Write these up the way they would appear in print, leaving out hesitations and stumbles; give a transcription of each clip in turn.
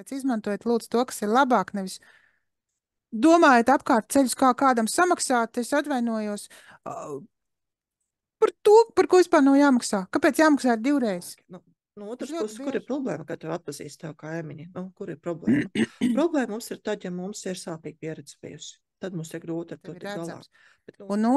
Tāpēc izmantojiet lūdzu to, kas ir labāk, nevis domājiet apkārt ceļus, kā kādam samaksāt. Es atvainojos par to, par ko vispār nav jāmaksā. Kāpēc jāmaksā divreiz? No otras Tas ļoti puses, kur ir bieži. problēma, kad tev atpazīst tev kaimiņi? Kur ir problēma? Problēma mums ir tad, ja mums ir sāpīga pieredze bijusi. Tad mums ir grūti ar to Tev ir tikt galā. redzams. Bet, Un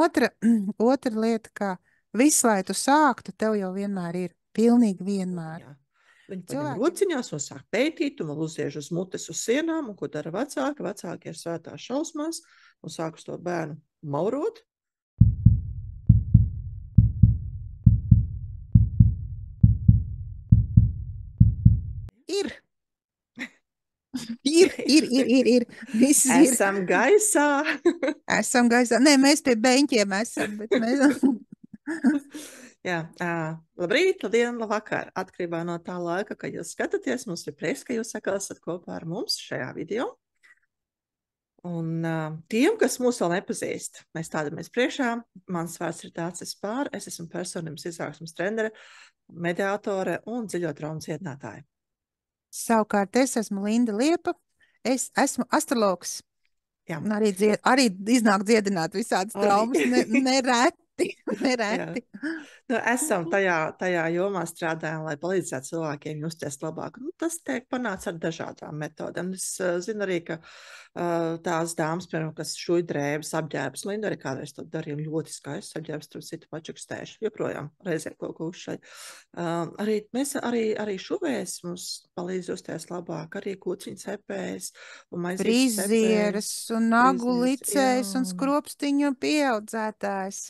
otra lieta, ka viss, lai tu sāktu, tev jau vienmēr ir. Pilnīgi vienmēr. jā. Viņi paņem Cilvēkiem- rociņās un sāk pētīt, un vēl uziež uz mutes uz sienām, un ko dara vecāki? Vecāki ir svētās šausmās un sāk uz to bērnu maurot. Ir. Ir. Viss ir. Esam gaisā. Esam gaisā. Nē, mēs pie beņķiem esam, bet mēs. Jā, labrīt, labdien, labvakar. Atkarībā no tā laika, kad jūs skatāties, mums ir prieks, ka jūs atkal esat kopā ar mums šajā video. Un tiem, kas mūs vēl nepazīst, mēs tādamies priekšā. Mans vārds ir Dācis Pār, es esmu personības izaugsmes trenere, mediātore un dziļo traumu cietinātāja. Savukārt es esmu Linda Liepa, es esmu astrologs. Jā. Un arī iznāk dziedināt visādas traumas, nereti. Nu, esam tajā jomā strādājam, lai palīdzētu cilvēkiem justies labāk. Nu, tas tiek panāts ar dažādām metodēm. Es zinu arī, ka tās dāmas, piemēram, kas šuj drēbes, apģērbs, Linda arī kādreiz to darīja ļoti skaists apģērbs, tur citu pačukstējuši, joprojām reizē kaut ko uzšai. Arī šuvēs mums palīdz justies labāk, arī kūciņu cepējs un maizītes Frizieres un nagu licējs un skropstiņu pieaudzētājs.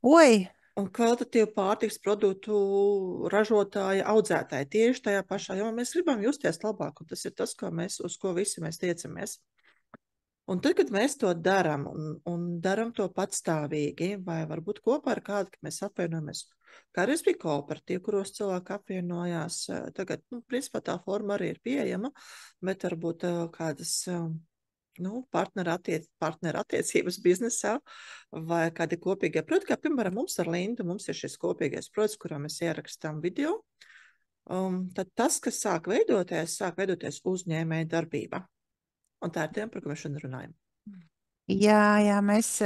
Oi! Un kvalitatīvu pārtiks produktu ražotāja, audzētāja tieši tajā pašā, jo mēs gribam justies labāk, un tas ir tas, uz ko visi mēs tiecamies. Un tad, kad mēs to darām, un darām to patstāvīgi, vai varbūt kopā ar kādu, ka mēs apvienojamies, kā arī bija kooperatīvi, kuros cilvēki apvienojās, tagad, principā tā forma arī ir pieejama, bet varbūt kādas partnerattiecības biznesā vai kādi kopīgie projekti, kā piemēram mums ar Lindu, mums ir šis kopīgais projekts, kurā mēs ierakstām video. Tad tas, kas sāk veidoties uzņēmēja darbība. Un tā ir tēma, par ko mēs šodien runājam. Jā,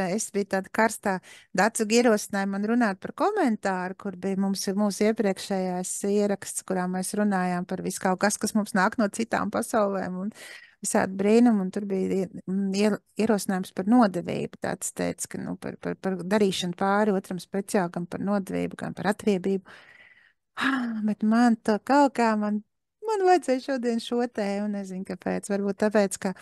es biju tāda karstā. Dacu ierosināja man runāt par komentāru, kur bija mūsu iepriekšējais ieraksts, kurā mēs runājām par visu kaut kas mums nāk no citām pasaulēm un visādi brīnumi, un tur bija ierosinājums par nodevību. Tāds teica, ka par darīšanu pāri otram speciāli, gan par nodevību, gan par atriebību. Bet man tā kaut kā man vajadzēja šodien šo tēmu, nezinu kāpēc. Varbūt tāpēc, ka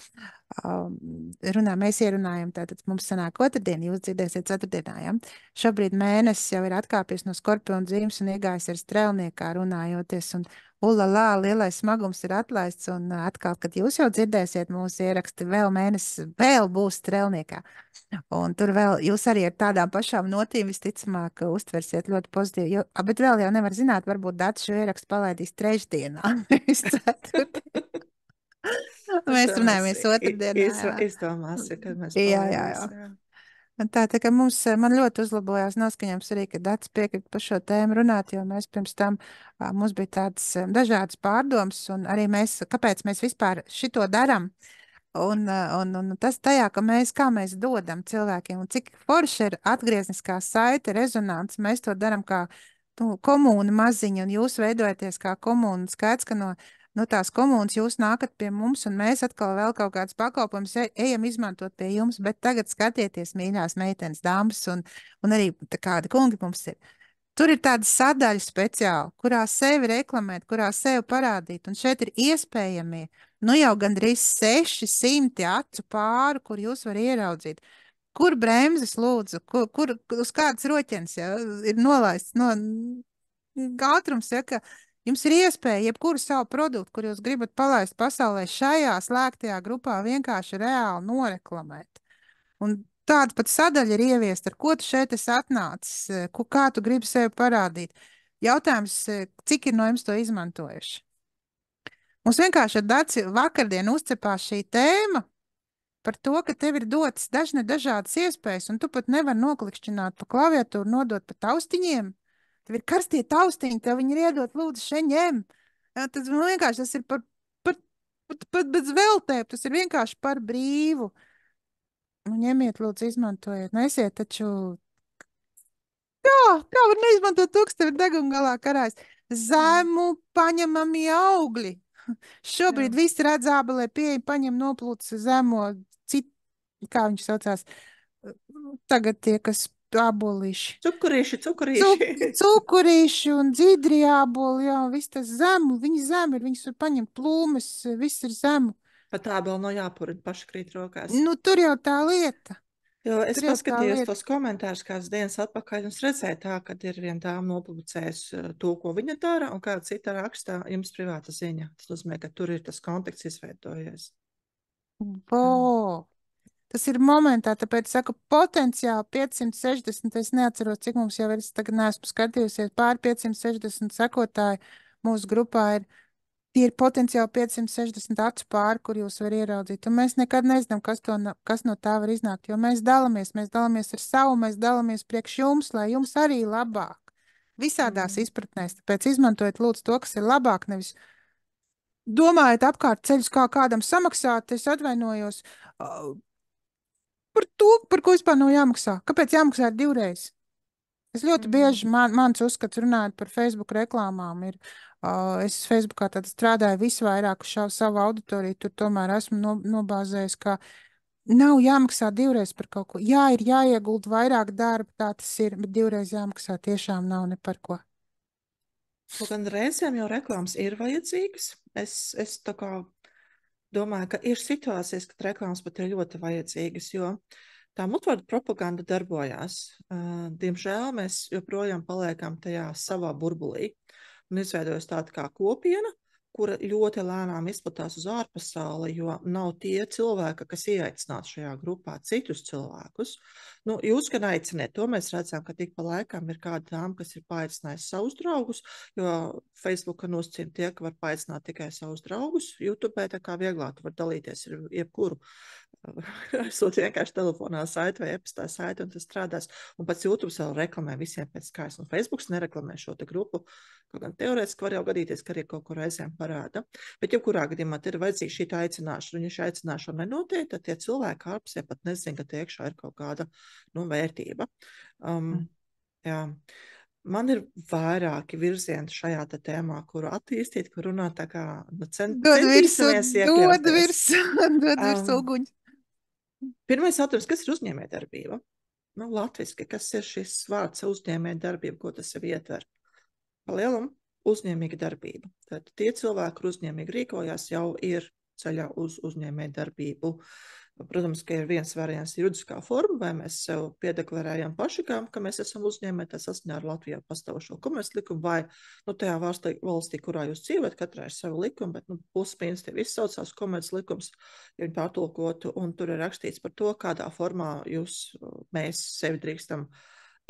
mēs ierunājam, tātad mums sanāk otrdien, jūs dzirdēsiet ceturtdienā, ja? Šobrīd mēnesis jau ir atkāpies no Skorpiona zīmes un iegājis ar strēlniekā runājoties, un lielais smagums ir atlaists, un atkal, kad jūs jau dzirdēsiet mūsu ieraksti, vēl būs strēlniekā. Un tur vēl jūs arī ar tādām pašām notīm visticamāk uztversiet ļoti pozitīvi, bet vēl jau nevar zināt, varbūt Dats šo ierakstu palaidīs trešdienā, nevis ceturtdienā. Mēs runājamies otrdienā. Izdomāsim, kad mēs palaidīsim. Jā. Tā kā man ļoti uzlabojās noskaņojums arī, ka Dats piekrita par šo tēmu runāt, jo mēs pirms tam, mums bija tādas dažādas pārdomas, un arī kāpēc mēs vispār šito daram. Un tas tajā, kā mēs dodam cilvēkiem, un cik forši ir atgriezniskā saite, rezonants, mēs to daram kā komūna maziņa, un jūs veidojaties kā komūna. Skaidrs, ka no tās komūnas jūs nākat pie mums, un mēs atkal vēl kaut kādas pakalpojumus ejam izmantot pie jums, bet tagad skatieties, mīļās meitenes, dāmas, un arī kādi kungi mums ir. Tur ir tāda sadaļa speciāli, kurā sevi reklamēt, kurā sevi parādīt, un šeit ir iespējamie, jau gandrīz 600 acu pāru, kur jūs var ieraudzīt. Kur bremzes lūdzu, kur uz kādas roķenes, ir nolaists no ātrums, ka jums ir iespēja jebkuru savu produktu, kur jūs gribat palaist pasaulē šajā slēgtajā grupā vienkārši reāli noreklamēt. Un tāda pat sadaļa ir ieviesta, ar ko tu šeit esi atnācis, kā tu gribi sevi parādīt. Jautājums, cik ir no jums to izmantojuši? Mums vienkārši ar Daci vakardien uzcepās šī tēma par to, ka tev ir dotas dažādas iespējas, un tu pat nevar noklikšķināt pa klaviatūru, nodot pa taustiņiem. Tev ir karstie taustiņi, tev viņi ir iedot, lūdzu, šeit ņem. Tas vienkārši tas ir par pat bez veltēm, tas ir vienkārši par brīvu. Nu, ņemiet, lūdzu, izmantojiet. Nesiet taču kā var neizmantot to, kas tev ir degungalā karājs. Mm. Zemu paņemamie augļi. Jā. Šobrīd visi redz ābelē pieeja, paņem noplūc zemo, kā viņš saucās, tagad tie, kas ābolīši. Cukurīši. Cukurīši un dzīdri āboli, jā, viss tas zemu, viņi zemi ir, viņas var paņemt plūmes, viss ir zemu. Pat tā vēl nav jāpurina, paši krīt rokās. Nu, tur jau tā lieta. Jo es Tur jau tā paskatījos lieta. tos komentārus kādas dienas atpakaļ un es redzēju tā, ka ir viena dāma nopublicējusi to, ko viņa dara, un kāda cita rakstā jums privāta ziņa. Tas nozīmē, ka tur ir tas konteksts izveidojies. Vo! Tas ir momentā, tāpēc saku, potenciāli 560, es neatceros, cik mums jau ir, es tagad neesmu skatījusies, pār 560 sekotāji mūsu grupā ir. Tie ir potenciāli 560 acu pāri, kur jūs varat ieraudzīt. Un mēs nekad nezinām, kas no tā var iznākt, jo mēs dalāmies ar savu, mēs dalāmies priekš jums, lai jums arī labāk. Visādās izpratnēs. Tāpēc izmantojiet lūdzu to, kas ir labāk, nevis domājiet apkārt ceļus, kā kādam samaksāt. Es atvainojos par to, par ko vispār nav jāmaksā. Kāpēc jāmaksā divreiz? Es ļoti bieži, mans uzskats runājot par Facebook reklāmām ir, es Facebookā tad strādāju visvairāk uz savu auditoriju, tur tomēr esmu nobāzējis, ka nav jāmaksā divreiz par kaut ko. Jā, ir jāiegulda vairāk darba, tā tas ir, bet divreiz jāmaksā tiešām nav ne par ko. Gan reizēm jau reklāmas ir vajadzīgas. Es tā kā domāju, ka ir situācijas, kad reklāmas pat ir ļoti vajadzīgas, jo tā mutvārdu propaganda darbojās. Diemžēl mēs joprojām paliekam tajā savā burbulī un izveidojas tāda kā kopiena, kura ļoti lēnām izplatās uz ārpasauli, jo nav tie cilvēki, kas ieaicinātu šajā grupā citus cilvēkus. Nu, jūs gan aiciniet, to mēs redzam, ka tik pa laikam ir kāda dāma, kas ir paaicinājis savus draugus, jo Facebooka nosacījumi tie, ka var paaicināt tikai savus draugus. YouTube tā kā vieglāk, tu var dalīties ar jebkuru. Esot vienkārši telefonā saiti vai e-pastā saiti, un tas strādās. Un pats YouTube vēl reklamē visiem pēc kājas, un Facebooks nereklamē šo te grupu. Kaut gan teorētiski var jau gadīties, ka arī kaut kur reizēm parāda. Bet jebkurā gadījumā ir vajadzīga šī aicināšana, un ja šī aicināšana nenotiek, tad tie cilvēki ārpusē pat nezin, ka tie iekšā ir kaut kāda, vērtība. Jā. Man ir vairāki virzieni šajā tēmā, kuru attīstīt, kur runāt tā kā, centīsimies iekļauties. Dod virsū uguņu. Pirmais jautājums, kas ir uzņēmējdarbība? Latviski, kas ir šis vārds uzņēmējdarbība, ko tas sev ietver? Pa lielam uzņēmīga darbība. Tad tie cilvēki, kur uzņēmīgi rīkojās, jau ir ceļā uz uzņēmējdarbību. Protams, ka ir viens variants juridiskā forma, vai mēs sev piedeklarējam paši, ka mēs esam uzņēmēji, tā saskaņā ar Latvijā pastāvošo komerclikumu, vai tajā valstī, kurā jūs dzīvojat, katrai ir savu likumu, bet plus-mínus tie visi saucās komerclikums, ja viņi pārtulkotu, un tur ir rakstīts par to, kādā formā mēs sevi drīkstam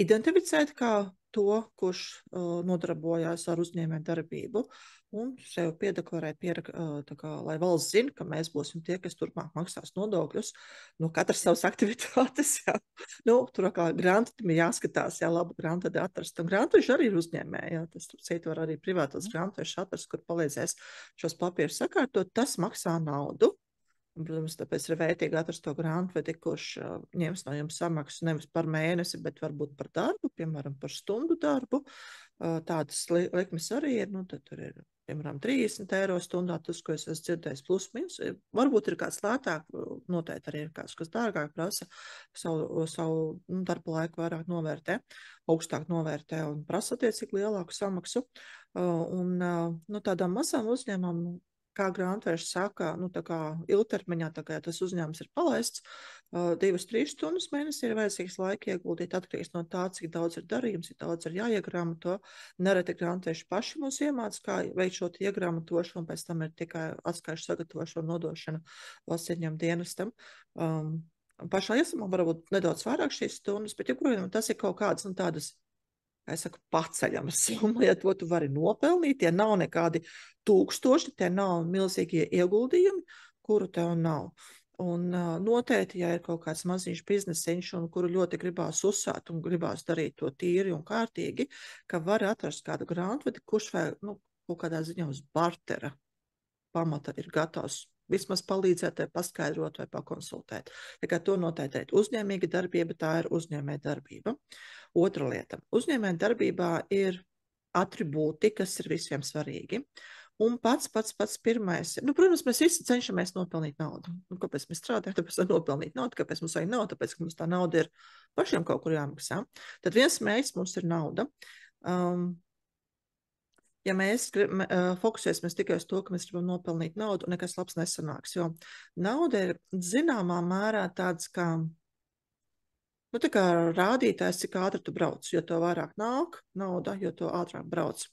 identificēt kā to, kurš nodarbojās ar uzņēmējdarbību, un sev piedeklarēt, lai valsts zina, ka mēs būsim tie, kas turpmāk maksās nodokļus. Katrs savas aktivitātes, jā. Tur kā grāmatiem jāskatās, jā, labu grāmatu atrast. Un grāmatuši arī ir uzņēmēji, jā. Tas citu var arī privātos grāmatuši atrast, kur palīdzēs šos papīrus sakārtot. Tas maksā naudu. Un, protams, tāpēc ir vērtīgi atrast to grāmatvedi, kurš ņems no jums samaksu nevis par mēnesi, bet varbūt par darbu, piemēram, par stundu darbu. Tādas likmes arī ir, tad tur ir, piemēram, 30 eiro stundā, tas, ko es esmu dzirdējis, plus minus. Varbūt ir kāds lētāk, noteikti arī ir kāds, kas dārgāk prasa, savu darba laiku vairāk novērtē, augstāk novērtē un prasa attiecīgi lielāku samaksu. Un tādām mazām uzņēmām, kā grāmatvērš saka, tā kā ilgtermiņā, tā kā tas uzņēmums ir palaists, 2-3 stundas mēnesī ir vajadzīgs laika ieguldīt, atkarīgs no tā, cik daudz ir darījums, cik daudz ir jāiegrāmato. Nereti grāmatvērši paši mums iemāc, kā veikt šo iegrāmatošanu, un pēc tam ir tikai atskaišu sagatavošana, nodošana valsts ieņēmuma dienestam. Pašā iesmā varbūt nedaudz vairāk šīs stundas, bet joprojām tas ir kaut kādas tādas, es saku, paceļama summa, ja to tu vari nopelnīt, tie nav nekādi tūkstoši, tie nav milzīgie ieguldījumi, kuru tev nav. Un noteikti, ja ir kaut kāds maziņš biznesiņš, un kuru ļoti gribās uzsākt un gribās darīt to tīri un kārtīgi, ka var atrast kādu grāmatvedi, kurš vai, kaut kādā ziņā uz bartera pamata ir gatavs vismaz palīdzēt, vai paskaidrot, vai pakonsultēt. Tā kā to noteikti ir uzņēmīga darbība, tā ir uzņēmē darbība. Otra lieta. Uzņēmē darbībā ir atribūti, kas ir visiem svarīgi. Un pats pirmais, protams, mēs visi cenšamies nopelnīt naudu. Kāpēc mēs strādājam? Tāpēc, lai nopelnītu naudu. Kāpēc mums vajag naudu? Tāpēc, ka mums tā nauda ir pašiem kaut kur jāmaksā. Tad viens mērķis mums ir nauda. Ja mēs fokusēsimies tikai uz to, ka mēs gribam nopelnīt naudu, nekas labs nesanāks, jo nauda ir zināmā mērā tāds kā, tā kā rādītājs, cik ātri tu brauc. Jo to vairāk nāk nauda, jo to ātrāk brauc.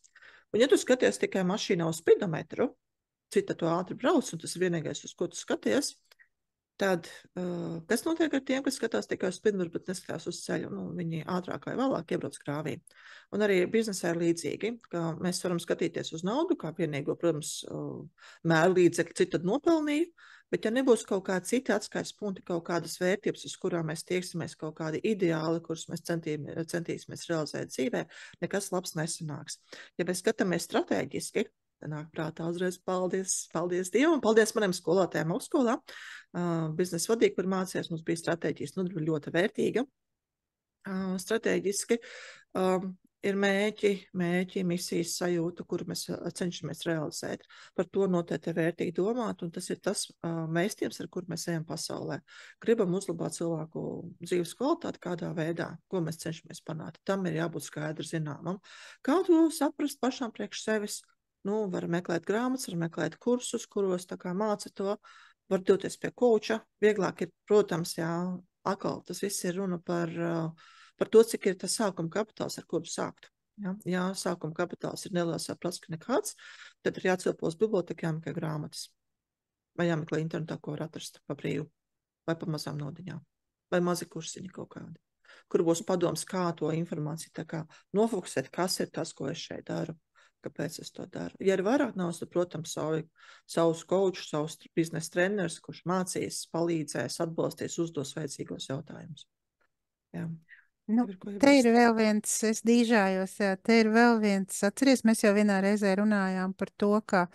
Un ja tu skaties tikai mašīnā uz spidometru, cita to ātri brauc, un tas ir vienīgais, uz ko tu skaties, tad kas notiek ar tiem, kas skatās tikai uz spidometru, bet neskatās uz ceļu? Viņi ātrāk vai vēlāk iebrauc grāvī. Un arī biznesā ir līdzīgi, ka mēs varam skatīties uz naudu, kā vienīgo, protams, mēru līdzekļu, cik tad nopelnīju, bet ja nebūs kaut kādi citi atskaites punkti, kaut kādas vērtības, uz kurām mēs tieksimies, kaut kādi ideāli, kurus mēs centīsimies realizēt dzīvē, nekas labs nesanāks. Ja mēs skatāmies strateģiski, tad nāk prātā uzreiz paldies Dievam, paldies maniem skolotājiem augstskolā. Biznesa vadība, kur mācījās, mums bija strateģijas, ļoti vērtīga. Strateģiski ir mērķi, misijas sajūta, kuru mēs cenšamies realizēt. Par to noteikti ir vērtīgi domāt, un tas ir tas mēstījums, ar kur mēs ejam pasaulē. Gribam uzlabot cilvēku dzīves kvalitāti kādā veidā, ko mēs cenšamies panākt. Tam ir jābūt skaidri zināmam. Kā to saprast pašām priekš sevis? Var meklēt grāmatas, var meklēt kursus, kuros tā kā māca to, var doties pie koča. Vieglāk ir, protams, atkal tas viss ir runa par to, cik ir tas sākuma kapitāls, ar ko tu sāktu. Ja sākuma kapitāls ir neliels vai praska nekāds, tad ir jācelpos bibliotekā, jāmeklē grāmatas. Vai jāmeklē internetā, ko var atrast pa brīvu, vai pa mazām naudiņām, vai mazi kursiņi kaut kādi, kur būs padoms, kā to informāciju tā kā nofokusēt, kas ir tas, ko es šeit daru, kāpēc es to daru. Ja ir vairāk naudas, tad, protams, savus kočus, savus biznesa trenerus, kurš mācīs, palīdzēs, atbalstīs, uzdos vajadzīgos jautājumus. Jā. Te ir vēl viens, es dīžājos, te ir vēl viens, atceries, mēs jau vienā reizē runājām par to, ka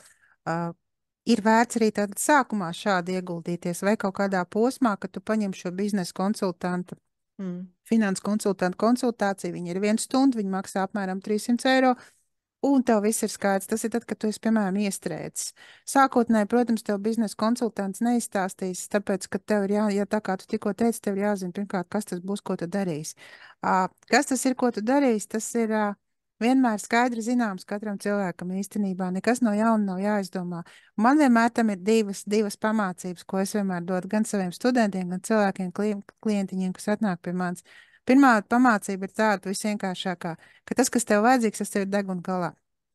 ir vērts arī tad sākumā šādi ieguldīties vai kaut kādā posmā, ka tu paņem šo biznesa konsultantu, finanses konsultantu konsultāciju, viņi ir 1 stundu, viņi maksā apmēram 300 eiro, un tev viss ir skaidrs. Tas ir tad, kad tu esi, piemēram, iestrēdzis. Sākotnēji, protams, tev biznesa konsultants neizstāstīs, tāpēc, ka tev ir ja tā kā tu tikko teici, tev ir jāzina, pirmkārt, kas tas būs, ko tu darīsi. Kas tas ir, ko tu darīsi, tas ir vienmēr skaidri zināms katram cilvēkam īstenībā. Nekas no jauna nav jāizdomā. Man vienmēr tam ir divas pamācības, ko es vienmēr dodu gan saviem studentiem, gan cilvēkiem, klientiņiem, kas atnāk pie manis. Pirmā pamācība ir tāda visvienkāršākā, ka tas, kas tev vajadzīgs, tas tev ir deguna galā.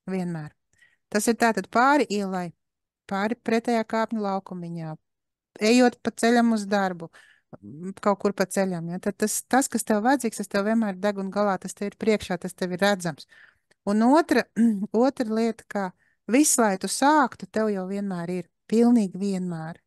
Vienmēr. Tas ir tātad pāri ielai, pāri pretējā kāpņu laukumiņā, ejot pa ceļam uz darbu, kaut kur pa ceļam. Ja? Tad tas, kas tev vajadzīgs, tas tev vienmēr ir deguna galā, tas tev ir priekšā, tas tev ir redzams. Un otra lieta, ka viss, lai tu sāktu, tev jau vienmēr ir, pilnīgi vienmēr.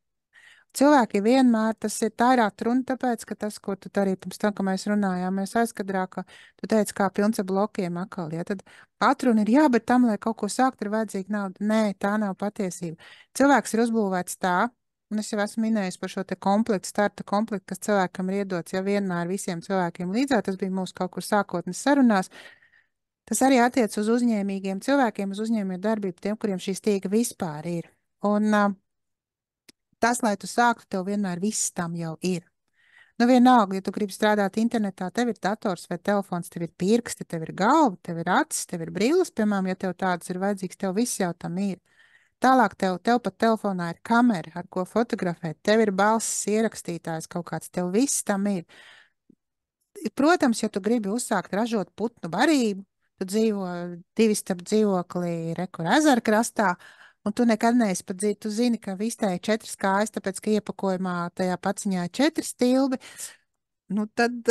Cilvēki vienmēr, tā ir atruna, tāpēc, ka tas, ko tu darīji pirms tam, ka mēs runājām, mēs aizkadrā, ka tu teici, kā pilns ar blokiem akal, ja, tad atruna ir, jā, bet tam, lai kaut ko sākt, ir vajadzīga nauda. Nē, tā nav patiesība. Cilvēks ir uzbūvēts tā, un es jau esmu minējis par šo te starta komplektu, kas cilvēkam ir iedots, ja vienmēr visiem cilvēkiem līdzā, tas bija mūsu kaut kur sākotnes sarunās. Tas arī attiec uz uzņēmīgiem cilvēkiem, uz uzņēmēju darbību, tiem, kuriem šī stīga vispār ir. Un tas, lai tu sāktu, tev vienmēr viss tam jau ir. Vienalga, ja tu gribi strādāt internetā, tev ir dators vai telefons, tev ir pirksti, tev ir galva, tev ir acis, tev ir brilles, piemēram, ja tev tādas ir vajadzīgas, tev viss jau tam ir. Tālāk tev pat telefonā ir kamera, ar ko fotografēt, tev ir balss ierakstītājs kaut kāds, tev viss tam ir. Protams, ja tu gribi uzsākt ražot putnu barību, tu dzīvo 2 stāvu dzīvoklī, rekur ezera krastā, un tu nekad neesi pat dzīvi, tu zini, ka vistē ir 4 kājas, tāpēc, ka iepakojumā tajā paciņā ir 4 stilbi, tad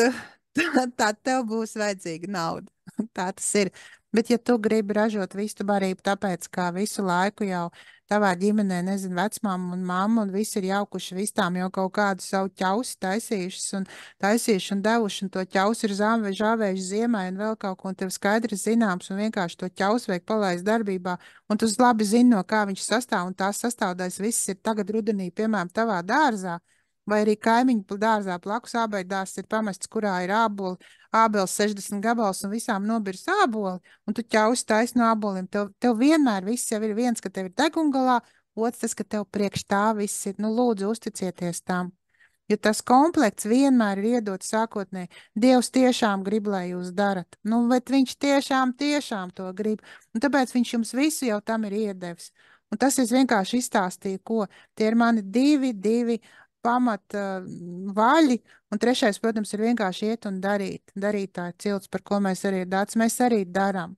tā tev būs vajadzīga nauda. Tā tas ir. Bet, ja tu gribi ražot vistu barību, tāpēc, ka visu laiku jau tavā ģimenē, nezinu, vecmāma un mamma un visi ir jaukuši vistām jau kaut kādu savu ķausi taisījuši un devuši, un to ķausi ir žāvējuši ziemai un vēl kaut ko, un tev skaidri zināms, un vienkārši to ķausi vajag palaist darbībā, un tu labi zini, no kā viņš sastāv, un tās sastāvdaļas viss ir tagad rudenī, piemēram, tavā dārzā, vai arī kaimiņu dārzā blakus ābeļdārs ir pamests, kurā ir ābeles 60 gabals un visām nobirst āboli, un tu ķausi taisno āboliem. Tev vienmēr viss jau ir viens, ka tev ir degungalā, otrs tas, ka tev priekš tā viss ir. Nu, lūdzu, uzticieties tam. Jo tas komplekts vienmēr ir iedots sākotnēji. Dievs tiešām grib, lai jūs darat. Nu, bet viņš tiešām to grib. Un tāpēc viņš jums visu jau tam ir iedevis. Un tas es vienkārši izstāstīju, ko tie ir mani divi pamata vaļi. Un trešais, protams, ir vienkārši iet un darīt. Darīt tā ir cilts, par ko mēs arī ir dāts. Mēs arī darām.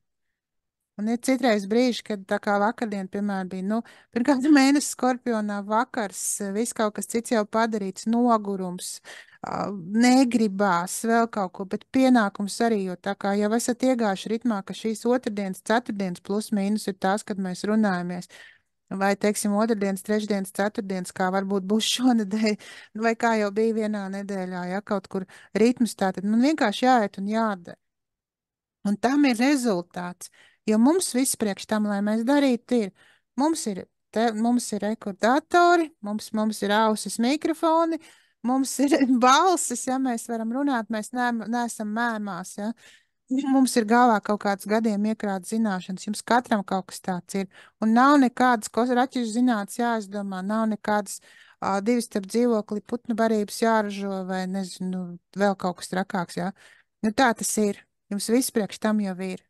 Un ir citreiz brīži, kad tā kā vakardien, piemēram, bija, nu, pirmkārt mēnesis skorpionā vakars, viss kaut kas cits jau padarīts, nogurums, negribās vēl kaut ko, bet pienākums arī, jo tā kā jau esat iegājuši ritmā, ka šīs otrdienas, ceturtdienas plus mīnus ir tās, kad mēs runājamies. Vai, teiksim, otrdienas, trešdienas, ceturtdienas, kā varbūt būs šonedēļ, vai kā jau bija vienā nedēļā, ja kaut kur ritms tātad, man vienkārši jāiet un jādara. Un tam ir rezultāts. Jo mums viss priekš tam, lai mēs darītu, mums ir rekordatori, mums ir ausis mikrofoni, mums ir balsis, ja mēs varam runāt, mēs neesam mēmās, ja. Mums ir galvā kaut kāds gadiem iekrāts zināšanas, jums katram kaut kas tāds ir. Un nav nekādas raķešu zinātnes jāizdomā, nav nekādas divi starp dzīvokli putnu barības jāražo vai, nezinu, vēl kaut kas trakāks, ja. Nu tā tas ir. Jums viss priekš tam jau ir.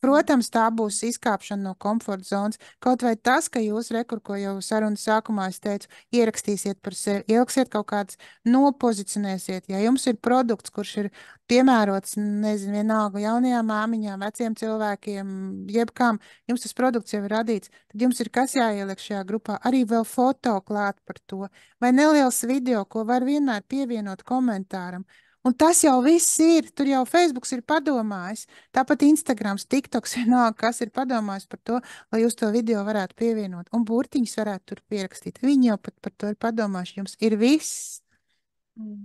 Protams, tā būs izkāpšana no komforta zonas. Kaut vai tas, ka jūs, ko jau sarunas sākumā es teicu, ierakstīsiet par sevi, ieliksiet kaut kādas, nopozicionēsiet. Ja jums ir produkts, kurš ir piemērots, nezinu, vienalga jaunajām māmiņām, veciem cilvēkiem, jebkām, jums tas produkts jau ir radīts, tad jums ir kas jāieliek šajā grupā. Arī vēl foto klāt par to. Vai neliels video, ko var vienmēr pievienot komentāram. Un tas jau viss ir. Tur jau Facebooks ir padomājis. Tāpat Instagrams, TikToks, vienalga, kas ir padomājis par to, lai jūs to video varētu pievienot. Un burtiņus varētu tur pierakstīt. Viņi jau pat par to ir padomājuši. Jums ir viss.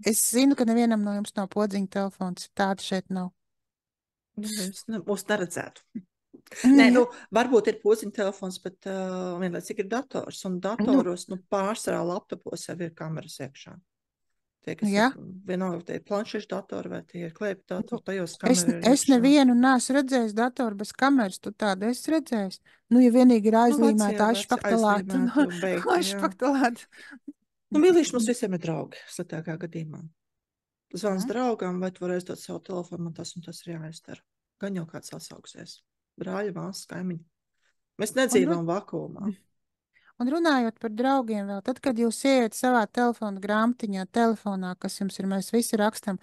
Es zinu, ka nevienam no jums nav podziņa telefons. Tāda šeit nav. Mūs neredzētu. Nē, nu, varbūt ir podziņa telefons, bet vienlaicīgi ir dators. Un datoros, pārsvarā laptopos jau ir kameras iekšā. Tie, kas ir vienalga, tie ir planšešu datori vai tie ir klēpju datori, tajos kameras ir iekšā. Es nevienu neesmu redzējis datoru bez kameras, tu tādu esi redzējis? Nu, ja vienīgi ir aizlīmēta aizšpaktalāta. Aizšpaktalāta. Nu, mīlīši mums visiem ir draugi, sliktākā gadījumā. Zvans draugam, vai tu vari aizdot savu telefonu, man tas un tas ir jāizdara. Gan jau kāds sasauksies. Brāļi, māsas, kaimiņi. Mēs nedzīvām vakumā. Un runājot par draugiem vēl, tad, kad jūs ieiet savā telefona grāmatiņā, telefonā, kas jums ir, mēs visi rakstam,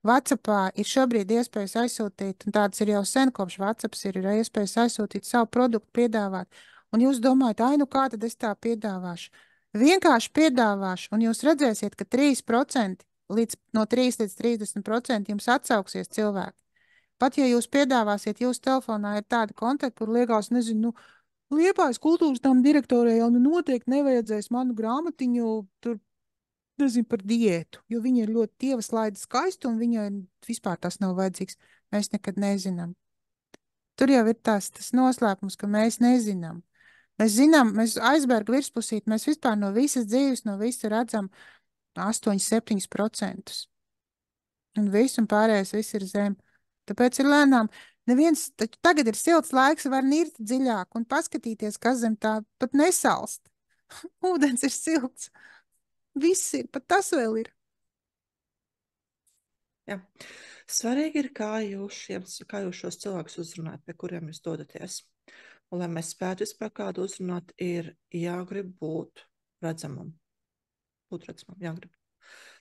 WhatsAppā ir šobrīd iespējas aizsūtīt, un tāds ir jau sen, kopš WhatsApps ir iespējas aizsūtīt savu produktu, piedāvāt. Un jūs domājat, ai, nu kā tad es tā piedāvāšu? Vienkārši piedāvāšu, un jūs redzēsiet, ka 3% no 3 līdz 30% jums atsauksies cilvēki. Pat ja jūs piedāvāsiet, jūsu telefonā ir tāda kontakta, kur liekas, nezinu, Liepājas kultūras tam direktorai jau noteikti nevajadzēs manu grāmatiņu tur, nezinu, par diētu, jo viņa ir ļoti tievaslaida skaista un viņai vispār tas nav vajadzīgs. Mēs nekad nezinām. Tur jau ir tas noslēpums, ka mēs nezinām. Mēs zinām, mēs aizberga virspusīt, mēs vispār no visas dzīves, no visa redzam 8–7%. Un viss un pārējais viss ir zem. Tāpēc ir lēnām. Taču tagad ir silts laiks, var nirt dziļāk un paskatīties, kas zem tā pat nesalst. Ūdens ir silts. Viss ir, pat tas vēl ir. Jā. Svarīgi ir, kā jūs šos cilvēkus uzrunājat, pie kuriem jūs dodaties. Un, lai mēs spētu vispār kādu uzrunāt, ir jāgrib būt redzamam. Būt redzamam, jāgrib.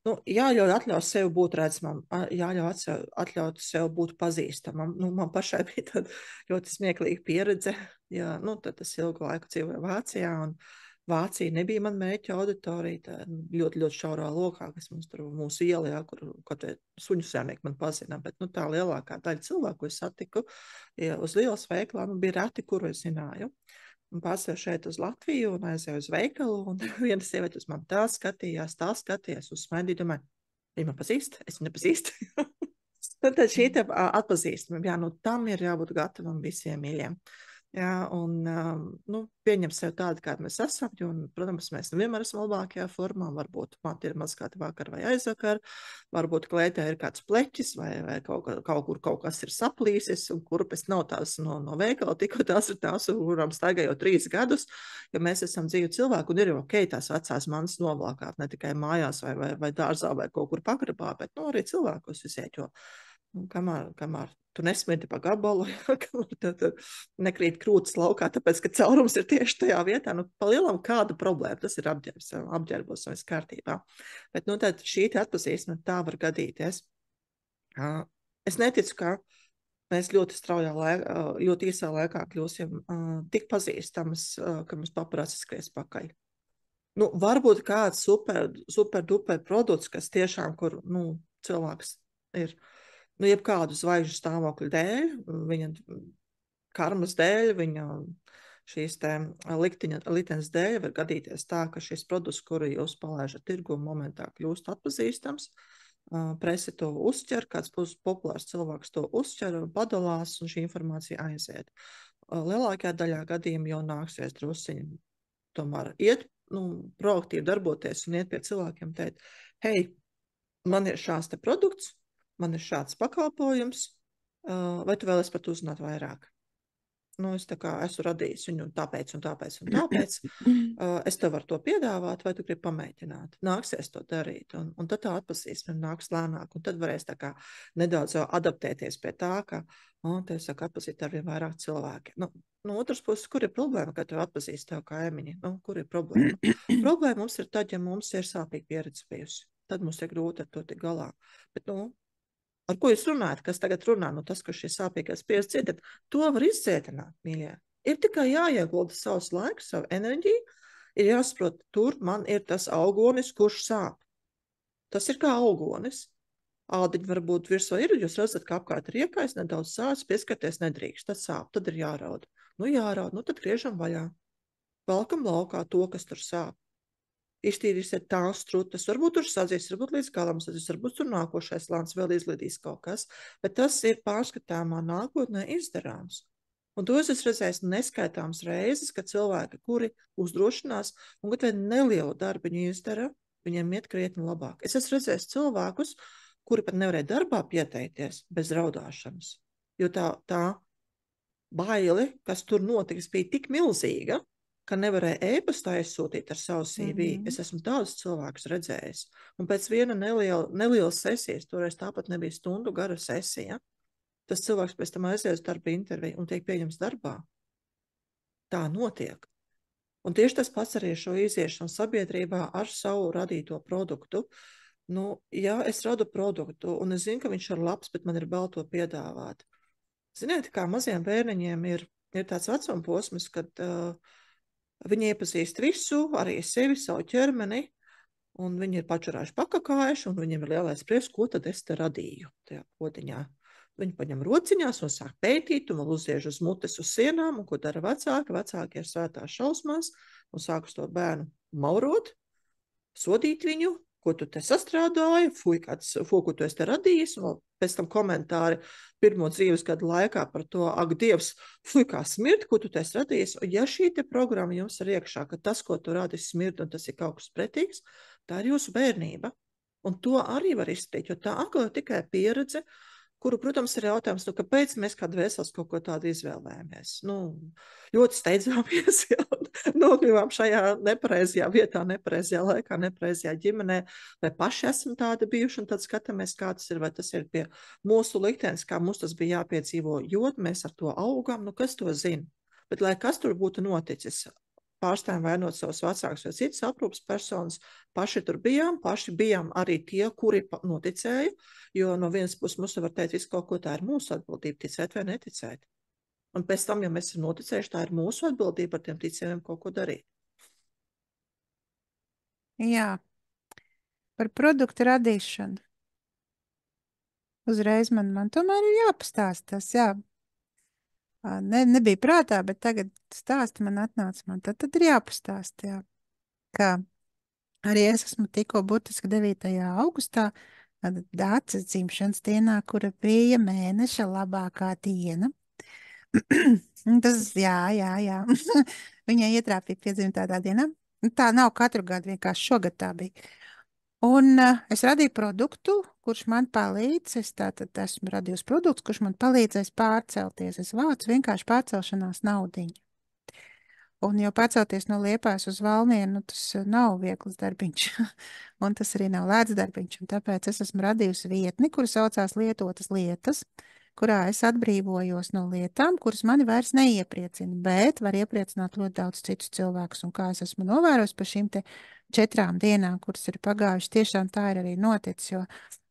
Nu, jāļauj atļaut sev būt redzamam, jāļauj atļaut sev būt pazīstamam. Nu, man pašai bija tāda ļoti smieklīga pieredze. Jā, nu, tad es ilgu laiku dzīvoju Vācijā un Vācija nebija man mērķa auditorija, tā ļoti, ļoti šaurā lokā, kas mums tur mūsu ielā, kur kaut vai suņu sēmnieki man pazina, bet tā lielākā daļa cilvēku, ko es satiku, uz lielas veikalā, bija reti, kuru es zināju. Un pārsēju šeit uz Latviju un aizēju uz veikalu, un viena sieviete uz mani tā skatījās, uzsmaidīja, domāju, viņa man pazīst, es viņu nepazīstu. Tad šī atpazīstamība, tam ir jābūt gatavam visiem mīļiem. Jā, un pieņem sev tādu, kādu mēs esam, jo, protams, mēs nevienmēr esam labākajā formā, varbūt man ir mazgāta vakar vai aizvakar, varbūt klētē ir kāds pleķis vai kaut kur kaut kas ir saplīsis, un kurpes nav tās no veikala, tikko tās ir tās, kurām staigājot 3 gadus, jo mēs esam dzīvi cilvēki, un ir ok tās vecās manas novlākāt, ne tikai mājās vai dārzā vai kaut kur pagrabā, bet arī cilvēkos visiet, jo kamēr tu nesmirdi pa gabalu, kamēr tu nekrīt krūtis laukā, tāpēc, ka caurums ir tieši tajā vietā, pa lielam kāda problēma, tas ir apģērbos un viss kārtībā. Bet, tad šī atpazīstamība tā var gadīties. Es neticu, ka mēs ļoti straujā laikā, ļoti īsā laikā kļūsim tik pazīstamas, ka mums paparāts skries pakaļ. Varbūt kāds super duper produkts, kas tiešām, kur, cilvēks ir jebkādu zvaigžņu stāvokļu dēļ, viņa karmas dēļ, viņa šīs liktenes dēļ var gadīties tā, ka šis produkts, kuru jūs palaižat tirgu, momentā kļūst atpazīstams, presi to uzķer, kāds populārs cilvēks to uzķer, padalās un šī informācija aiziet. Lielākajā daļā gadījumu jau nāksies drusciņi tomēr iet, proaktīvi darboties un iet pie cilvēkiem teikt, hei, man ir šāds te produkts, man ir šāds pakalpojums, vai tu vēlies par to uzzināt vairāk? Es esmu radījis viņu tāpēc un tāpēc un tāpēc. Es tev varu to piedāvāt, vai tu gribi pamēģināt. Nāksies to darīt, un tad tā atpazīstamība nāks lēnāk, un tad varēs nedaudz adaptēties pie tā, ka tev saka atpazīt arvien vairāk cilvēki. No otras puses, kur ir problēma, ka tev atpazīst tev kaimiņi? Kur ir problēma? Problēma mums ir tad, ja mums ir sāpīga pieredze bijusi. Tad mums ir grūti ar to tik galā. Bet, ar ko jūs runājat? Kas tagad runā? Tas, ka šī sāpīgās pieredzes cietat, to var izcietināt, mīļie. Ir tikai jāiegulda savs laiks, savu enerģiju, ir jāsaprot, tur man ir tas augonis, kurš sāp. Tas ir kā augonis. Ādiņi var būt virsū ir, jūs redzat, ka apkārt ir iekais, nedaudz sāc, pieskarties nedrīkst, tad sāp, tad ir jāraud. Jāraud, tad griežam vaļā. Valkam laukā to, kas tur sāp. Iztīrīsiet tās strutas, varbūt tur sadzīs, varbūt līdz galam sadzīs, varbūt tur nākošais lāns vēl izlidīs kaut kas, bet tas ir pārskatāmā nākotnē izdarāms. Un to es esmu redzējis neskaitāms reizes, ka cilvēki, kuri uzdrošinās un kad vien nelielu darbiņu izdara, viņiem iet krietni labāk. Es esmu redzējis cilvēkus, kuri pat nevarēja darbā pieteikties bez raudāšanas, jo tā baile, kas tur notiks, bija tik milzīga, ka nevarēja e-pastā aizsūtīt ar savu CV. Es esmu tādus cilvēkus redzējis. Un pēc viena neliela sesijas, toreiz tāpat nebija stundu gara sesija, tas cilvēks pēc tam aizies darba interviju un tiek pieņems darbā. Tā notiek. Un tieši tas pats arī šo iziešanu sabiedrībā ar savu radīto produktu. Jā, es radu produktu, un es zinu, ka viņš ir labs, bet man ir bail to piedāvāt. Ziniet, kā maziem bērniņiem ir tāds vecuma posms, kad viņi iepazīst visu, arī sevi, savu ķermeni, un viņi ir pačurājuši pakakājuši, un viņiem ir lielais prieks, ko tad es te radīju tajā potiņā. Viņi paņem rociņās un sāk pētīt, un vēl uziež uz mutes uz sienām, un ko dara vecāki? Vecāki ir svētās šausmās, un sāk uz to bērnu maurot, sodīt viņu, ko tu te sastrādāji, ko tu esi te radījis, un pēc tam komentāri pirmo dzīves gadu laikā par to, ak, Dievs, kā smird, ko tu te esi radījis. Un ja šī te programma jums ir iekšā, ka tas, ko tu radi, smird, un tas ir kaut kas pretīgs, tā ir jūsu bērnība. Un to arī var izpēt, jo tā atkal ir tikai pieredze, kuru, protams, ir jautājums, kāpēc mēs kādu vēsels kaut ko tādu izvēlējāmies. Ļoti steidzāmies, nokļuvām šajā nepareizajā vietā, nepareizajā laikā, nepareizajā ģimenē, vai paši esam tādi bijuši, un tad skatāmies, kā tas ir, vai tas ir pie mūsu liktenes, kā mums tas bija jāpiedzīvo, jo mēs ar to augam, kas to zina. Bet, lai kas tur būtu noticis, pārstājām vainot savus vecākus vai citas aprūpas personas, paši tur bijām, arī tie, kuri noticēja, jo no vienas puses mums var teikt, visu kaut ko tā ir mūsu atbildība, ticēt vai neticēt. Un pēc tam, ja mēs esam noticējuši, tā ir mūsu atbildība ar tiem ticējumiem kaut ko darīt. Jā, par produktu radīšanu. Uzreiz man tomēr ir jāpastāsta tas, jā. Nebija prātā, bet tagad stāsti man atnāca man. Tad ir jāpastāsta, jā. Kā arī es esmu tikko burtiski 9. augustā, Dācis dzimšanas dienā, kura bija mēneša labākā diena. Tas, jā. Viņai ietrāpīja piedzimta tādā dienā. Tā nav katru gadu, vienkārši šogad tā bija. Un es radīju produktu, kurš man palīdz. Es tātad esmu radījusi produktu, kurš man palīdzēs pārcelties. Es vācu vienkārši pārcelšanās naudiņu. Un jau pārcelties no Liepājas uz Valmienu, tas nav viegls darbiņš. Un tas arī nav lēts darbiņš. Un tāpēc es esmu radījusi vietni, kura saucās Lietotas lietas, kurā es atbrīvojos no lietām, kuras mani vairs neiepriecina, bet var iepriecināt ļoti daudz citus cilvēkus. Un kā es esmu novērojis par šīm te 4 dienām, kuras ir pagājušas, tiešām tā ir arī noticis, jo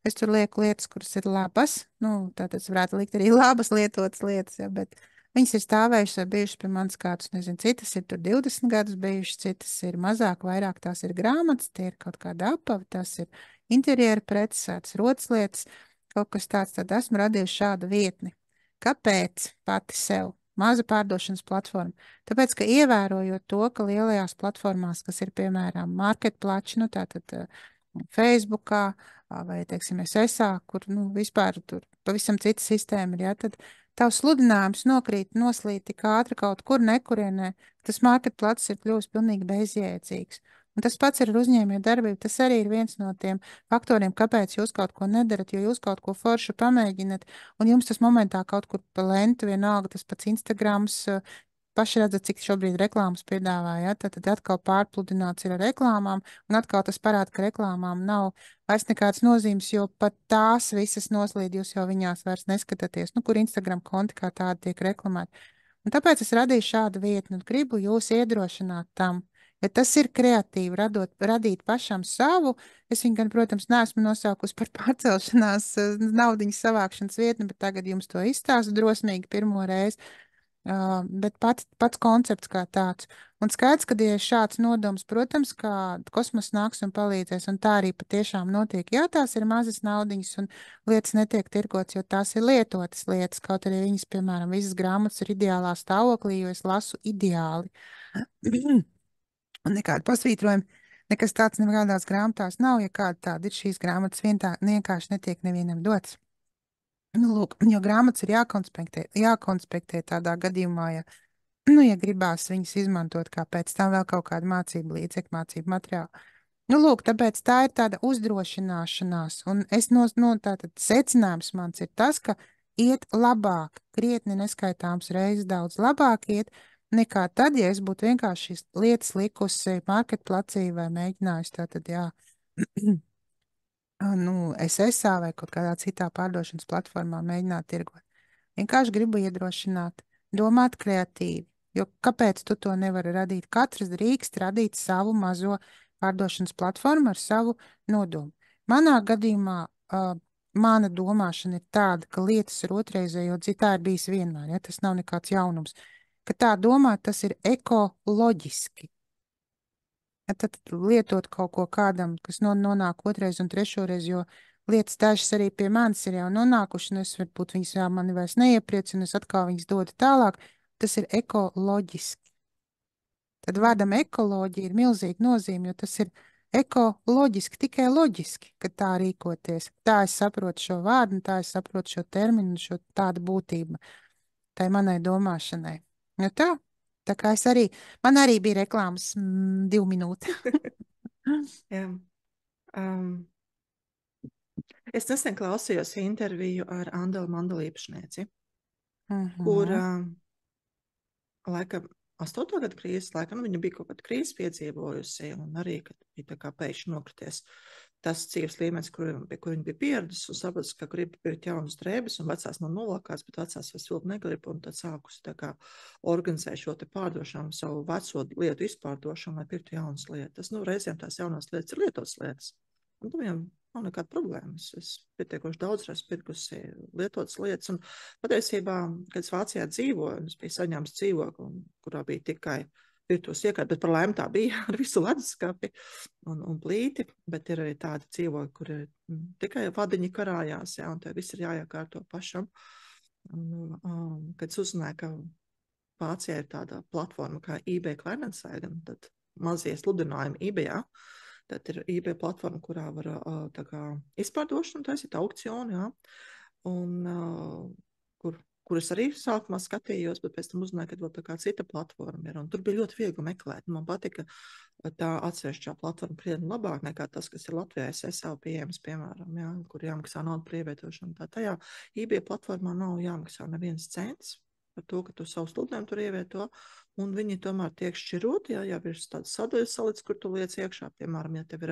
es tur lieku lietas, kuras ir labas. Nu, tātad es varētu likt arī labas lietotas lietas, ja, bet viņas ir stāvējušas vai bijušas pie manis kādus, nezinu, citas ir tur 20 gadus bijušas, citas ir mazāk, vairāk tās ir grāmatas, tie ir kaut kāda apava, tās ir interjera preces, tādas rotas lietas, kaut kas tāds, tad esmu radījusi šādu vietni. Kāpēc pati sev? Maza pārdošanas platforma. Tāpēc, ka ievērojot to, ka lielajās platformās, kas ir piemēram marketplači, nu tātad Facebookā vai, teiksim, SSA, kur, nu, vispār tur pavisam cita sistēma ir, ja, tad tavs sludinājums noslīd tik ātri kaut kur nekurienē, tas marketplacis ir kļuvis pilnīgi bezjēdzīgs. Un tas pats ir ar uzņēmēju darbību. Tas arī ir viens no tiem faktoriem, kāpēc jūs kaut ko nedarat, jo jūs kaut ko foršu pamēģināt, un jums tas momentā kaut kur pa lentu, vienalga tas pats Instagrams, paši redzat, cik šobrīd reklāmas piedāvā, ja? Tad atkal pārpludināts ir ar reklāmām, un atkal tas parāda, ka reklāmām nav vairs nekādas nozīmes, jo pat tās visas noslīd, jūs jau viņās vairs neskatāties, nu, kur Instagram konti kā tādi tiek reklamēti. Un tāpēc es radīju šādu vietni un gribu jūs iedrošināt tam, ja tas ir kreatīvi, radīt pašam savu. Es viņu gan, protams, neesmu nosaukusi par pārcelšanās naudiņas savākšanas vietni, bet tagad jums to izstāstu drosmīgi pirmo reizi. Bet pats koncepts kā tāds. Un skaidrs, ka ja ir šāds nodoms, protams, kā kosmos nāks un palīdzēs, un tā arī patiešām notiek. Jā, tās ir mazas naudiņas, un lietas netiek tirgots, jo tās ir lietotas lietas, kaut arī viņas, piemēram, visas grāmatas ir ideālā stāvoklī, jo es lasu ideāli. Un nekāda pasvītrojuma, nekas tāds nekādās grāmatās nav, ja kāda tāda ir šīs grāmatas, vienkārši netiek nevienam dots. Nu, lūk, jo grāmatas ir jākonspektē tādā gadījumā, ja, nu, ja gribās viņas izmantot kā pēc tam vēl kaut kādu mācību līdzekļu, mācību materiālu. Nu, lūk, tāpēc tā ir tāda uzdrošināšanās, un tātad secinājums mans ir tas, ka iet labāk, krietni neskaitāms reizes daudz labāk iet, nekā tad, ja es būtu vienkārši šīs lietas likusi marketplacī vai mēģinājusi tātad, jā, nu, SSA vai kaut kādā citā pārdošanas platformā mēģināt tirgot. Vienkārši gribu iedrošināt, domāt kreatīvi, jo kāpēc tu to nevari radīt? Katrs drīkst radīt savu mazo pārdošanas platformu ar savu nodomu. Manā gadījumā mana domāšana ir tāda, ka lietas ir otrreizējo, tā ir bijis vienmēr, ja tas nav nekāds jaunums. Ka tā domāt, tas ir ekoloģiski. Ja tad lietot kaut ko kādam, kas nonāk otrais un trešoreiz, jo lietas dažas arī pie manis ir jau nonākuši, un es varbūt viņas jau mani vairs neiepriecinu, es atkal viņas dodu tālāk. Tas ir ekoloģiski. Tad vārdam ekoloģija ir milzīga nozīme, jo tas ir ekoloģiski, tikai loģiski, ka tā rīkoties. Tā es saprotu šo vārdu, tā es saprotu šo terminu, šo tādu būtību. Tai manai domāšanai. Nu tā kā man arī bija reklāmas 2 minūtes. Jā. Es nesen klausījos interviju ar Andelu Mandelu īpašnieci, kur laikam 8. gadu krīzes, laikam viņa bija kaut kāda krīze piedzīvojusi, un arī, kad bija tā kā pēkšņi nokrities tas dzīves līmenis, pie kur viņa bija pieradusi, un sapratusi, ka grib pirkt jaunas drēbes, un vecās nav nolākās, bet vecās vairs vilkt negrib, un tad sākusi tā kā organizēt šo te pārdošanu, savu veco lietu izpārdošanu, lai pirktu jaunas lietas. Nu, reizēm tās jaunās lietas ir lietotas lietas. Un tam viņam nav nekāda problēma. Es pietiekoši daudz reiz pirkusi lietotas lietas, un patiesībā, kad es Vācijā dzīvoju, es biju saņēmis dzīvokli, kurā bija tikai virtuves iekārta, bet par laimi tā bija ar visu leduskapi un plīti, bet ir arī tādi dzīvoļi, kur ir tikai vadiņi karājās, jā, un te viss ir jāiekārto pašam. Un, kad es uzzināju, ka Vācijā ir tāda platforma kā eBay Kleinanzeigen, tad mazie sludinājumi eBayā, tad ir eBay platforma, kurā var tā kā izpārdošana taisīt aukcionu, jā, un kur es arī sākumā skatījos, bet pēc tam uzzināju, ka vēl tā kā cita platforma ir, un tur bija ļoti viegli meklēt. Man patika tā atsevišķā platforma krietni labāk nekā tas, kas ir Latvijā SSL pieejams, piemēram, jā, kur jāmaksā naudu par ievietošanu. Tajā eBay platformā nav jāmaksā neviens cents par to, ka tu savu sludinājumu tur ievieto, un viņi tomēr tiek šķiroti, jā, jau ir tādas sadaļas salikts, kur tu liec iekšā, piemēram, ja tev ir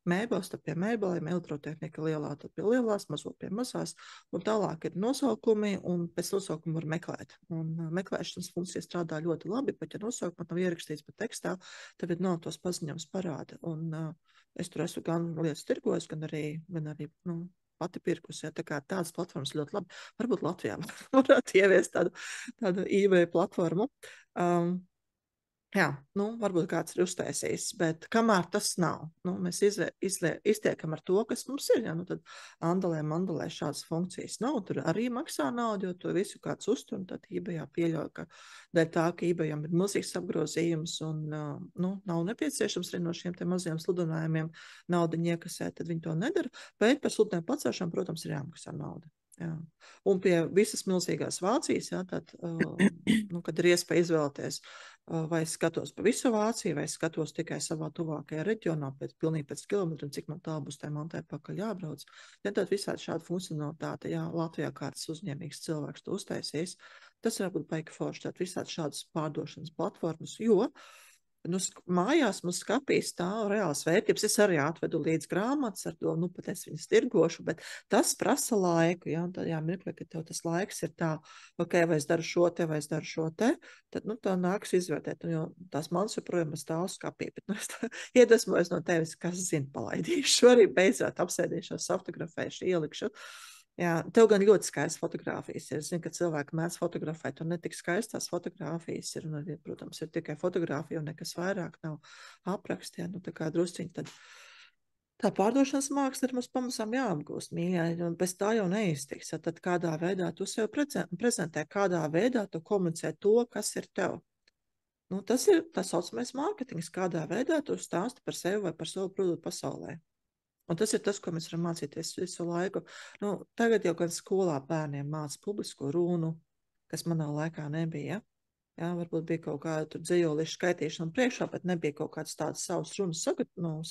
mēbeles, tad pie mēbelēm, elektrotehnika lielā, tad pie lielās, mazo pie mazās, un tālāk ir nosaukumi, un pēc nosaukuma var meklēt. Un meklēšanas funkcija strādā ļoti labi, bet ja nosaukuma nav ierakstīts pa tekstā, tad nav tos paziņojums parāda. Un es tur esmu gan lietas tirgojis, gan arī pati pirkus, ja, tā kā tādas platformas ļoti labi. Varbūt Latvijā varētu ieviest tādu eBay platformu. Jā, varbūt kāds ir uztaisījis, bet kamēr tas nav, mēs iztiekam ar to, kas mums ir, ja, tad mandalē šādas funkcijas nav, tur arī maksā naudu, jo to visu kāds uztur, un tad eBayā pieļauj, ka dēļ tā, ka eBayam ir milzīgs apgrozījums, un nav nepieciešams arī no šiem te mazajiem sludinājumiem naudu iekasēt, tad viņi to nedara, bet par sludinājumu pacelšanu, protams, ir jāmaksā nauda. Jā. Un pie visas milzīgās Vācijas, jā, tad, kad ir iespēja izvēlēties, vai es skatos pa visu Vāciju, vai es skatos tikai savā tuvākajā reģionā, pilnīgi pēc kilometriem, cik man tā būs tai mantai pakaļ jābrauc. Ja tad visādi šāda funkcionalitāte, jā, Latvijā kāds uzņēmīgs cilvēks to uztaisīs, tas varbūt baigi forši, tad visādi šādas pārdošanas platformas, jo mājās mums skapī stāv reāls vērtības. Es arī atvedu līdz grāmatas ar to, pat es viņas tirgošu, bet tas prasa laiku, ja, un tajā mirklī, ka tev tas laiks ir tā, ok, vai es daru šo te, vai es daru šo te, tad, tā nāks izvērtēt, jo tās mans joprojām stāv skapī, bet, es iedvesmojos no tevis, kas zina, palaidīšu, arī beidzot apsēdīšos, fotografēšu, ielikšu. Jā, tev gan ļoti skaistas fotogrāfijas ir. Es zinu, ka cilvēki mēdz fotografēt, un ne tik skaistās fotogrāfijas ir, un arī, protams, ir tikai fotogrāfija, un nekas vairāk nav aprakstē, tā kā drusciņi tad tā pārdošanas māksla ir mums pamazām jāapgūst, mīļā, un bez tā jau neiztiks. Tad kādā veidā tu sev prezentē, kādā veidā tu komunicē to, kas ir tev. Tas ir tā saucamais mārketings, kādā veidā tu stāsti par sevi vai par savu produktu pasaulē. Un tas ir tas, ko mēs varam mācīties visu laiku. Tagad jau gan skolā bērniem māca publisko runu, kas manā laikā nebija. Jā, varbūt bija kaut kāda dzejolīša skaitīšana priekšā, bet nebija kaut kāds tāds savs runas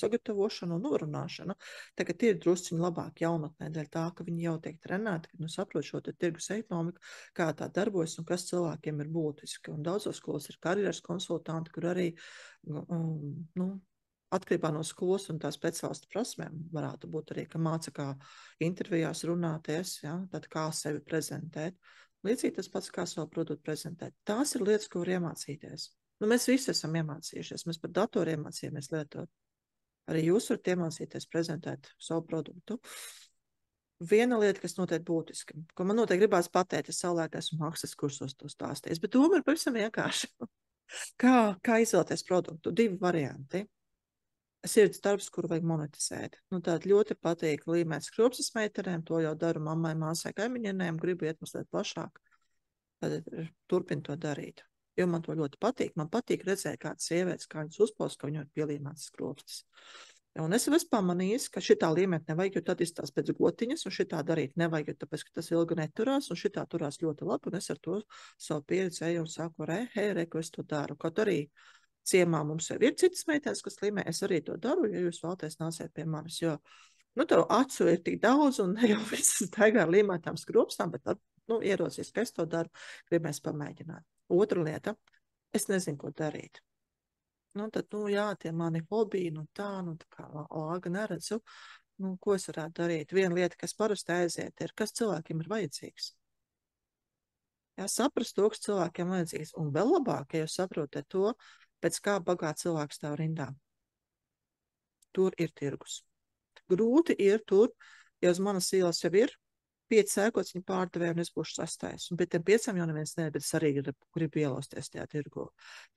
sagatavošana un norunāšana. Tagad ir drusciņi labāk jaunatnē, dēļ tā, ka viņi jau tiek trenēti, ka saprot šo tirgus ekonomiku, kā tā darbojas un kas cilvēkiem ir būtiski. Un daudzos skolas ir karjeras konsultanti, kur arī, atkarībā no skolas un tā speciālistu prasmēm varētu būt arī, ka māca kā intervijās runāties, ja, tad kā sevi prezentēt. Līdzīgi tas pats, kā savu produktu prezentēt. Tās ir lietas, ko var iemācīties. Mēs visi esam iemācījušies, mēs par datoru iemācījāmies lietot. Arī jūs varat iemācīties prezentēt savu produktu. Viena lieta, kas noteikti būtiska, ko man noteikti gribās pateikt, es savulaik esmu mākslas kursos to stāstījis, bet doma ir pavisam vienkārši. Kā izvēlēties produktu? 2 varianti. Sirds darbs, kuru vajag monetizēt. Tātad ļoti patīk līmēt skropsas meitenēm, to jau daru mammai, māsai, kaimiņienēm, gribu iet mazliet plašāk. Tad turpinu to darīt. Jo man to ļoti patīk. Man patīk redzēt kādas sievietes, kā viņas uzplaus, ka viņam ir pielīmētas skropsas. Un es jau esmu pamanījis, ka šitā līmēt nevajag, jo tad izstās pēc gotiņas, un šitā darīt nevajag, jo tāpēc, ka tas ilgi neturās, un šitā turās ļoti labi, un es ar to savu pieredzi eju un sāku ko es to daru. Kaut arī ciemā mums jau ir citas meitenes, kas līmē, es arī to daru, ja jūs vēlaties nāciet pie manis, jo, tev acu ir tik daudz, un ne jau visas taigā ar līmētām skropstām, bet tad, ierosies, ka es to daru, gribēs pamēģināt. Otra lieta, es nezinu, ko darīt. Tad, jā, tie mani hobiji, tā kā lāga neredzu, ko es varētu darīt. Viena lieta, kas parasti aiziet, ir, kas cilvēkiem ir vajadzīgs. Jā, saprast to, kas cilvēkiem vajadzīgs, un vēl labāk, ja jūs saprotat to, pēc kā bagāts cilvēks stāv rindā. Tur ir tirgus. Grūti ir tur, ja uz manas ielas jau ir 5 sēkots viņa pārdevēja, un es būšu 6. Un pie tiem 5 jau neviens ne, bet es arī gribu ielausties tajā tirgu.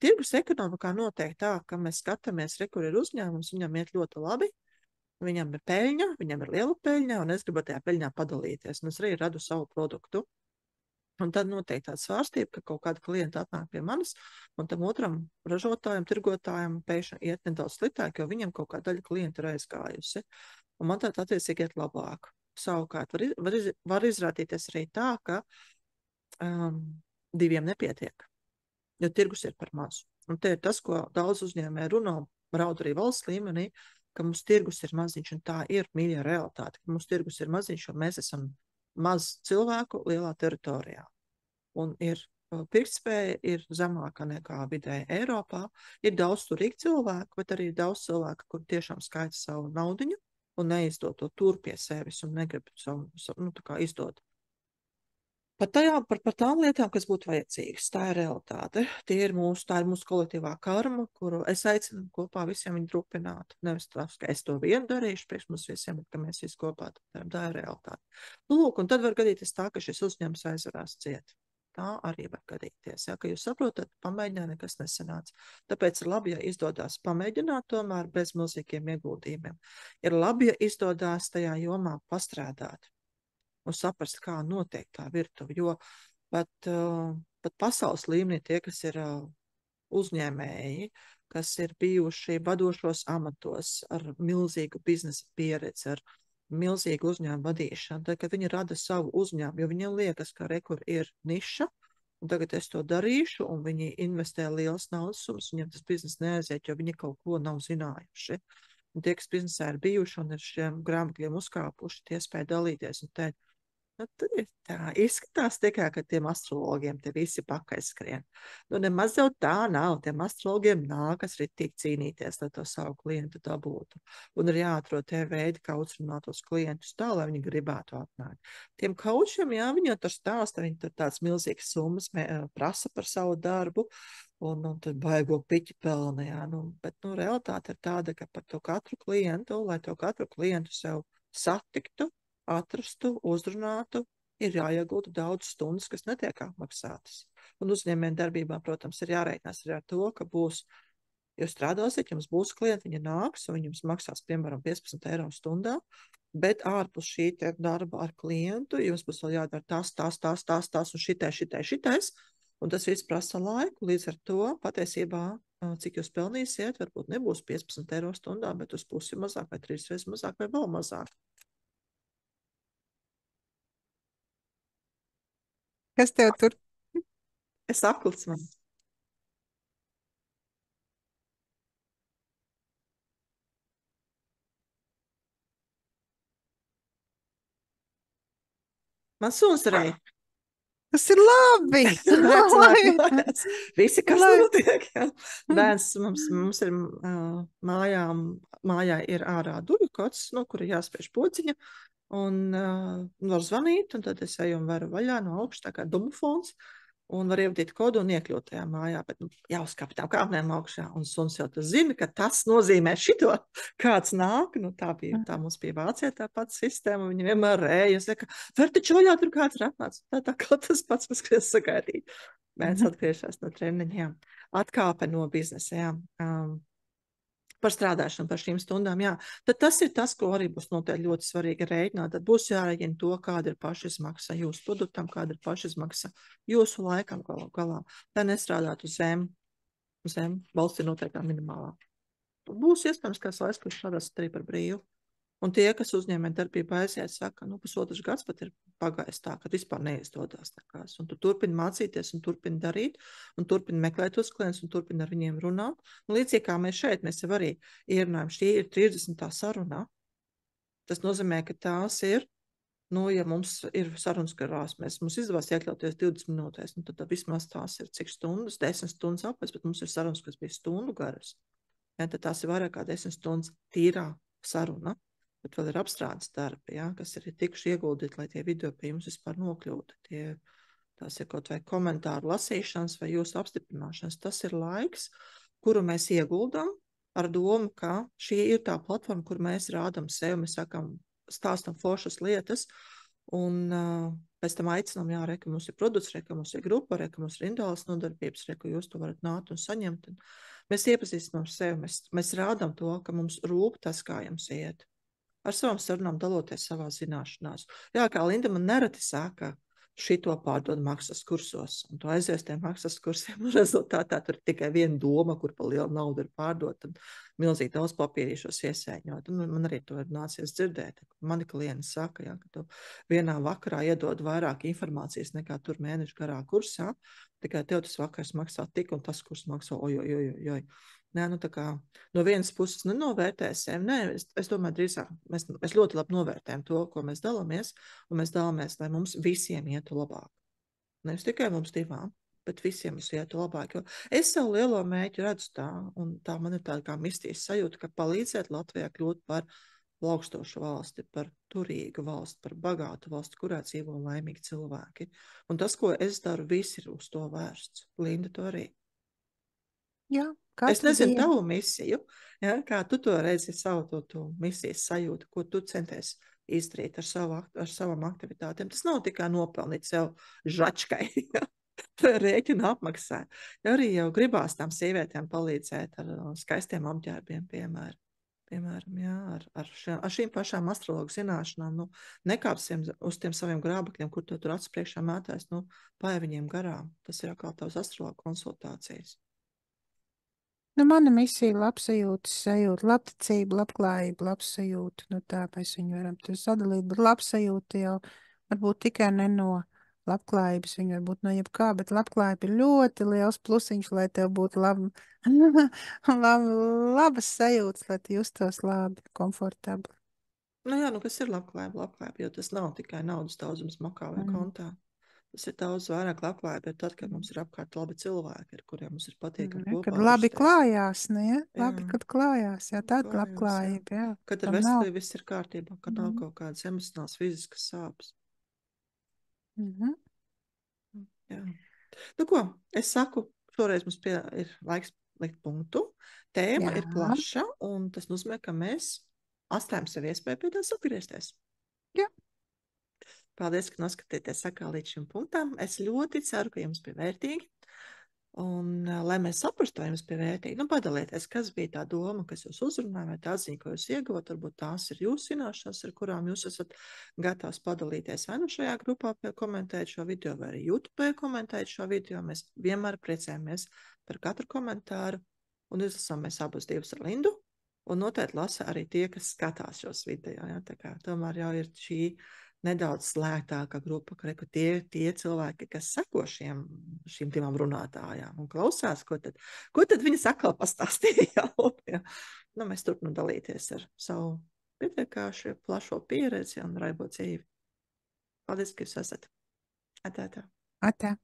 Tirgus ekonomikā noteikti tā, ka mēs skatāmies, kur ir uzņēmums, viņam iet ļoti labi, viņam ir peļņa, viņam ir liela peļņa, un es gribu tajā peļņā padalīties, un es arī radu savu produktu. Un tad noteikti tāda svārstība, ka kaut kāda klienta atnāk pie manis, un tam otram ražotājam, tirgotājam pēkšņi iet nedaudz sliktāk, jo viņam kaut kāda daļa klientu ir aizgājusi. Un man tāda attiecīgi iet labāk. Savukārt var izrādīties arī tā, ka 2 nepietiek, jo tirgus ir par mazu. Un te ir tas, ko daudz uzņēmēji runā, raud arī valsts līmenī, ka mums tirgus ir maziņš, un tā ir mīļa realitāte, ka mums tirgus ir maziņš, jo mēs esam maz cilvēku lielā teritorijā. Un ir pirktspēja ir zemāka nekā vidēji Eiropā. Ir daudz turīgi cilvēku, bet arī daudz cilvēku, kur tiešām skaita savu naudiņu un neizdod to tur pie sevis un negrib savu tā kā izdot. Par tām lietām, kas būtu vajadzīgas, tā ir realitāte. Tā ir mūsu kolektīvā karma, kuru es aicinu kopā visiem viņu drupināt. Nevis tas, ka es to vienu darīšu priekš mums visiem, bet ka mēs visi kopā darām. Tā ir realitāte. Lūk, un tad var gadīties tā, ka šis uzņēmums aizvarās ciet. Tā arī var gadīties. Ja, ka jūs saprotat, pamēģināt nekas nesanāca. Tāpēc ir labi, ja izdodās pamēģināt tomēr bez milzīgiem ieguldījumiem. Ir labi, ja izdodās tajā jomā pastrādāt un saprast, kā notiek tā virtuve, jo pat pasaules līmenī tie, kas ir uzņēmēji, kas ir bijuši vadošos amatos ar milzīgu biznesa pieredzi, ar milzīgu uzņēmumu vadīšanu, tad, kad viņi rada savu uzņēmumu, jo viņiem liekas, ka rekur ir niša, un tagad es to darīšu, un viņi investē lielas naudas summas, viņiem tas bizness neaiziet, jo viņi kaut ko nav zinājuši. Un tie, kas biznesā ir bijuši un ir šiem grāmatļiem uzkāpuši, tie spēj dalīties un teikt, tad ir tā, izskatās tikai, ka tiem astrologiem te visi pakaļskrien. Nemaz jau tā nav, tiem astrologiem nākas ritīgi cīnīties, lai to savu klientu dabūtu. Un ir jāatrod tie veidi, kā uzrunāt tos klientus tā, lai viņi gribētu atnākt. Tiem kaučiem, jā, viņi jau tur stāsta, viņi tur tāds milzīgs summas prasa par savu darbu, un tad baigo piķi pelna, jā. Bet realitāte ir tāda, ka par to katru klientu, lai to katru klientu sev satiktu, atrastu, uzrunātu, ir jāiegulda daudz stundas, kas netiek apmaksātas. Un uzņēmēju darbībā, protams, ir jārēķinās arī ar to, ka būs, jūs strādāsiet, jums būs klienti, viņi nāks, un viņi jums maksās, piemēram, 15 eiro stundā, bet ārpus šī darba ar klientu, jums būs vēl jādara tas, un šitais, un tas viss prasa laiku, līdz ar to patiesībā, cik jūs pelnīsiet, varbūt nebūs 15 eiro stundā, bet uz pusi mazāk, vai 3 reizes mazāk, vai vēl mazāk. Kas tev tur? Es akls man. Man suns arī. Tas ir labi! Visi, kas notiek. Ja? Bērns mums ir mājā ir ārā durvju kots, no kura jāspiež pociņa, un var zvanīt, un tad es eju un varu vaļā no augšas, tā kā domofons, un var ievadīt kodu un iekļūt tajā mājā, bet jāuzkāp tām kāpnēm augšā, un suns jau tas zina, ka tas nozīmē šito, kāds nāk, tā mums bija Vācijā tā pats sistēma, viņi vienmēr rēja, saka, var taču vaļā, tur kāds ir atnācis, tā kā tas pats skries sagaidīt. Bērns atgriežas no treniņa, jā. Atkāpe no biznesa, jā. Par strādāšanu, par šīm stundām, jā. Tad tas ir tas, ko arī būs noteikti ļoti svarīgi rēķināt. Tad būs jārēķina to, kāda ir pašizmaksa jūsu produktam, kāda ir pašizmaksa jūsu laikam galā, lai nestrādātu zem valsts ir noteiktā minimālā. Būs iespējams, ka laiks, kurš strādās arī par brīvu. Un tie, kas uzņēmē darbību aiziet, saka, pusotrs gads pat ir pagājis tā, ka vispār neizdodas nekās. Un tu turpini mācīties, un turpini darīt, un turpini meklēt tos klientus, un turpini ar viņiem runāt. Un līdzīgi kā mēs šeit, mēs jau arī ierunājam, šī ir 30. sarunā. Tas nozīmē, ka tās ir, ja mums ir sarunas garās, mums izdevās iekļauties 20 minūtēs, tad vismaz tās ir cik stundas, 10 stundas apēc, bet mums ir sarunas, kas bija stundu garas. Ja, tad tās ir vairāk kā 10 stundas tīrā saruna. Bet vēl ir apstrādes darbi, ja, kas ir tikuši ieguldīti, lai tie video pie jums vispār nokļūtu. Tās ir kaut vai komentāru lasīšanas vai jūsu apstiprināšanas. Tas ir laiks, kuru mēs ieguldam ar domu, ka šī ir tā platforma, kur mēs rādam sevi, mēs sakam, stāstam foršas lietas, Un pēc tam aicinām, jā, ka mums ir produkts, ka mums ir grupa, ka mums ir individuālas nodarbības, ka jūs to varat nākt un saņemt. Un mēs iepazīstinām sevi, mēs rādām to, ka mums rūp tas, kā jums iet. Ar savām sarunām daloties savā zināšanās. Jā, kā Linda man nereti saka, šito pārdod maksas kursos, un tu aizies tiem maksas kursiem, un rezultātā tur ir tikai viena doma, kur pa lielu naudu ir pārdot, un milzīgi daudz papīrīšos iesēņot. Un man arī to ir nācies dzirdēt. Mani klienti saka, jā, ka tu vienā vakarā iedod vairāk informācijas nekā tur mēnešu garā kursā, tikai tev tas vakars maksā tik, un tas kurs maksā ojojojojoj. Nē, nu tā kā no vienas puses nenovērtēsim, nē, es domāju, drīzāk mēs ļoti labi novērtējam to, ko mēs dalāmies, un mēs dalāmies, lai mums visiem ietu labāk. Nevis tikai mums divām, bet visiem mums ietu labāk, jo es savu lielo mēķi redzu tā, un tā man ir tāda kā mistīs sajūta, ka palīdzēt Latvijā kļūt par plaukstošu valsti, par turīgu valsti, par bagātu valsti, kurā dzīvo laimīgi cilvēki. Un tas, ko es daru, viss ir uz to vērsts. Linda, to arī. Jā, Es nezinu dienu. tavu misiju, ja, kā tu to redzi, savu to misijas sajūtu, ko tu centies izdarīt ar savām aktivitātēm. Tas nav tikai nopelnīt sev žačkai, ja, rēķinu apmaksā. Ja arī jau gribās tām sievietēm palīdzēt ar skaistiem apģērbiem, piemēram, jā, ar šīm pašām astrologu zināšanām, nu, nekāpsim uz tiem saviem grābekļiem, kur tu tur acu priekšā mētājs, nu, paej viņiem garām. Tas ir atkal tavs astrologu konsultācijas. Nu, mana misija ir labsajūta, labticība, labklājība, labsajūta. Nu, tā mēs viņu varam tur sadalīt, bet labsajūta jau varbūt tikai ne no labklājības, viņa var būt no jebkā, bet labklājība ir ļoti liels plusiņš, lai tev būtu labas sajūtas, lai tu justos labi, komfortabli. Nu jā, nu kas ir labklājība, jo tas nav tikai naudas daudzums makā vai kontā. Tas ir daudz vairāk labklājība, tad, kad mums ir apkārt labi cilvēki, ar kuriem mums ir patīkami kopā Kad labi uzties. klājās, ne? Jā, Labi, kad klājās, jā, tāda klājās, labklājība, jā. Kad ar Tam nav. veselību viss ir kārtībā, kad nav kaut kādas emocionāls, fiziskas sāpes. Jā. Nu ko, es saku, šoreiz mums ir laiks likt punktu. Tēma ir plaša, un tas nozīmē, ka mēs atstājam sev iespēju pie tās atgriezties. Jā. Paldies, ka noskatījāties sakā līdz šim punktam. Es ļoti ceru, ka jums bija vērtīgi. Un, lai mēs saprastu, vai jums bija vērtīgi, nu, padalieties, kas bija tā doma, kas jūs uzrunāja, vai tā ziņa, ko jūs ieguvāt, varbūt tās ir jūsu zināšanas, ar kurām jūs esat gatavs padalīties vai nu šajā grupā komentēt šo video, vai arī YouTube komentēt šo video. Mēs vienmēr priecājamies par katru komentāru, un izlasām mēs abas divas ar Lindu, un noteikti lasa arī tie, kas skatās šos video, ja? Tā kā tomēr jau ir šī nedaudz slēgtāka grupa, ka tie cilvēki, kas seko šīm divām runātājām un klausās, ko tad viņas atkal pastāstīja. Ja? Nu, mēs turpinām dalīties ar savu pietiekāšu plašo pieredzi un raibo dzīvi. Paldies, ka jūs esat. Atā. Atā.